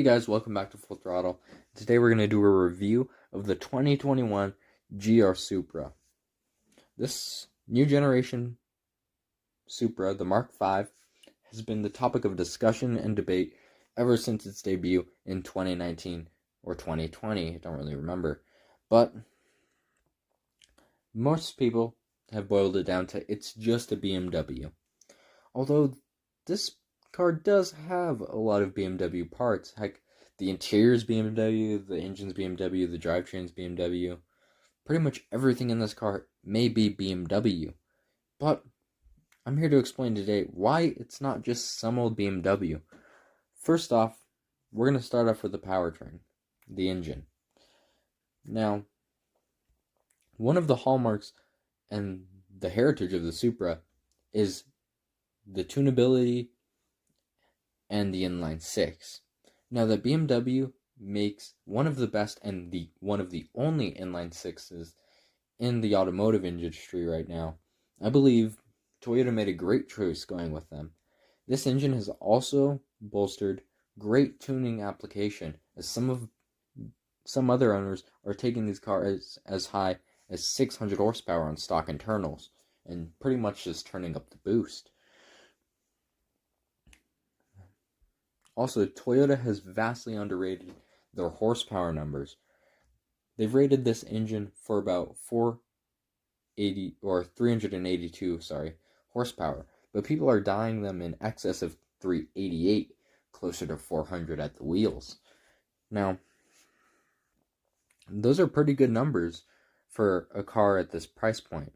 Hey guys, welcome back to Full Throttle. Today we're going to do a review of the 2021 GR Supra. This new generation Supra, the Mark V, has been the topic of discussion and debate ever since its debut in 2019 or 2020, I don't really remember. But most people have boiled it down to it's just a BMW. Although this car does have a lot of BMW parts. Heck, the interior is BMW, the engine's BMW, the drivetrain's BMW. Pretty much everything in this car may be BMW. But I'm here to explain today why it's not just some old BMW. First off, we're going to start off with the powertrain, the engine. Now, one of the hallmarks and the heritage of the Supra is the tunability and the inline six. Now, the BMW makes one of the best and one of the only inline sixes in the automotive industry right now. I believe Toyota made a great choice going with them. This engine has also bolstered great tuning application, as some other owners are taking these cars as high as 600 horsepower on stock internals and pretty much just turning up the boost. Also, Toyota has vastly underrated their horsepower numbers. They've rated this engine for about 382 horsepower, but people are dying them in excess of 388, closer to 400 at the wheels. Now, those are pretty good numbers for a car at this price point.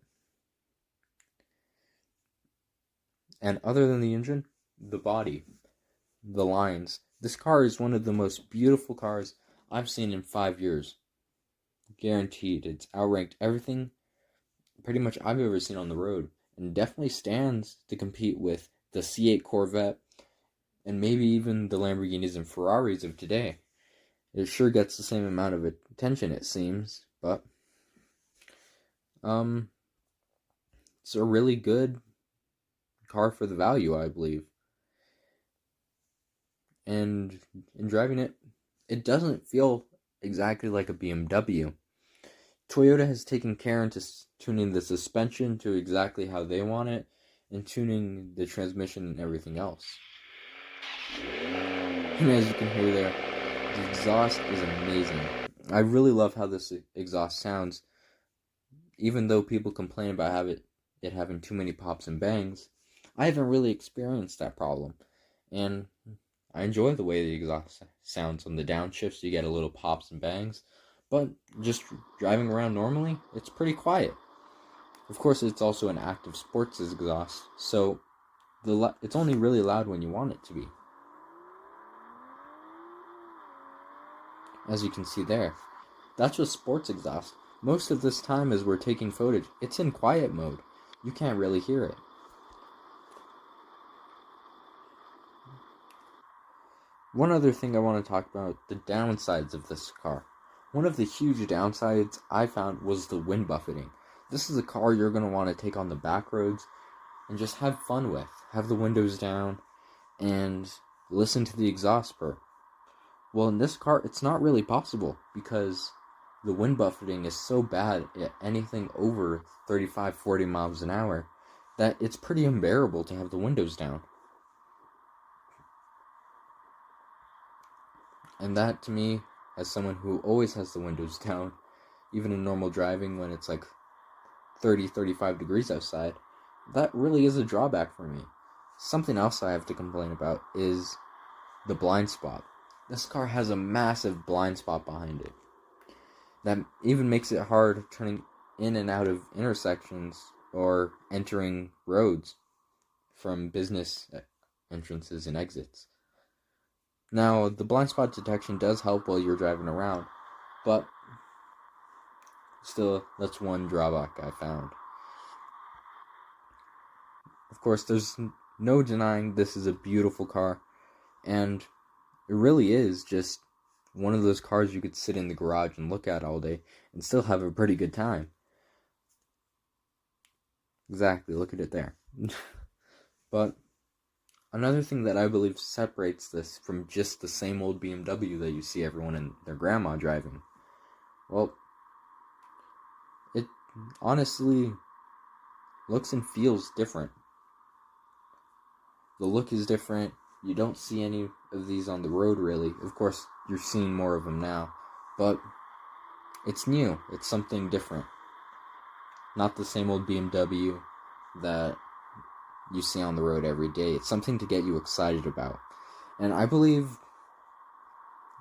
And other than the engine, the body, the lines. This car is one of the most beautiful cars I've seen in 5 years. Guaranteed. It's outranked everything pretty much I've ever seen on the road, and definitely stands to compete with the C8 Corvette and maybe even the Lamborghinis and Ferraris of today. It sure gets the same amount of attention, it seems, but it's a really good car for the value, I believe. And in driving it, it doesn't feel exactly like a BMW. Toyota has taken care into tuning the suspension to exactly how they want it, and tuning the transmission and everything else. And as you can hear there, the exhaust is amazing. I really love how this exhaust sounds. Even though people complain about it having too many pops and bangs, I haven't really experienced that problem. And I enjoy the way the exhaust sounds on the downshifts. You get a little pops and bangs, but just driving around normally, it's pretty quiet. Of course, it's also an active sports exhaust, so it's only really loud when you want it to be. As you can see there, that's just sports exhaust. Most of this time as we're taking footage, it's in quiet mode. You can't really hear it. One other thing I want to talk about, the downsides of this car. One of the huge downsides I found was the wind buffeting. This is a car you're going to want to take on the back roads and just have fun with. Have the windows down and listen to the exhaust purr. Well, in this car, it's not really possible because the wind buffeting is so bad at anything over 35-40 miles an hour that it's pretty unbearable to have the windows down. And that, to me, as someone who always has the windows down, even in normal driving when it's like 30-35 degrees outside, that really is a drawback for me. Something else I have to complain about is the blind spot. This car has a massive blind spot behind it that even makes it hard turning in and out of intersections or entering roads from business entrances and exits. Now, the blind spot detection does help while you're driving around, but still, that's one drawback I found. Of course, there's no denying this is a beautiful car, and it really is just one of those cars you could sit in the garage and look at all day and still have a pretty good time. Exactly, look at it there. But Another thing that I believe separates this from just the same old BMW that you see everyone and their grandma driving, well, it honestly looks and feels different. The look is different. You don't see any of these on the road, really. Of course, you're seeing more of them now, but it's new. It's something different. Not the same old BMW that you see on the road every day. It's something to get you excited about. And I believe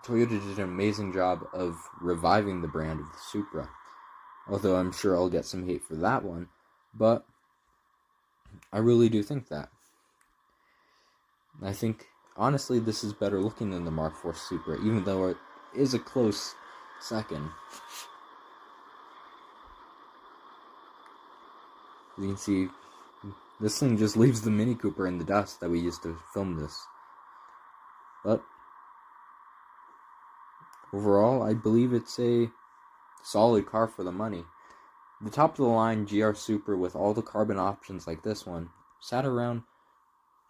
Toyota did an amazing job of reviving the brand of the Supra. Although I'm sure I'll get some hate for that one. But I really do think that. I think, honestly, this is better looking than the Mark IV Supra, even though it is a close second. You can see, this thing just leaves the Mini Cooper in the dust that we used to film this. But overall, I believe it's a solid car for the money. The top of the line GR Supra with all the carbon options like this one sat around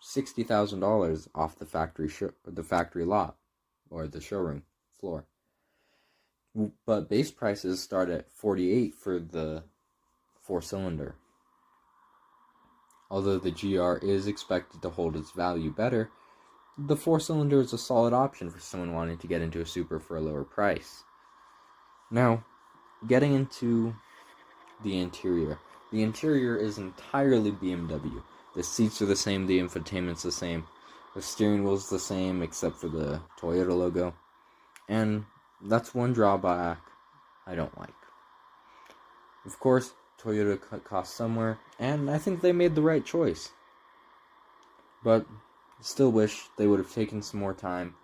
$60,000 off the factory lot or the showroom floor. But base prices start at $48,000 for the 4-cylinder. Although the GR is expected to hold its value better, the 4-cylinder is a solid option for someone wanting to get into a Supra for a lower price. Now, getting into the interior. The interior is entirely BMW. The seats are the same, the infotainment's the same, the steering wheel's the same except for the Toyota logo. And that's one drawback I don't like. Of course, Toyota cut costs somewhere, and I think they made the right choice. But still wish they would have taken some more time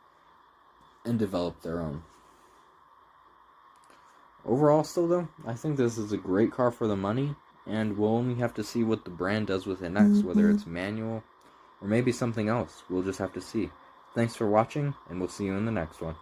and developed their own. Overall, still though, I think this is a great car for the money, and we'll only have to see what the brand does with it next, whether it's manual or maybe something else. We'll just have to see. Thanks for watching, and we'll see you in the next one.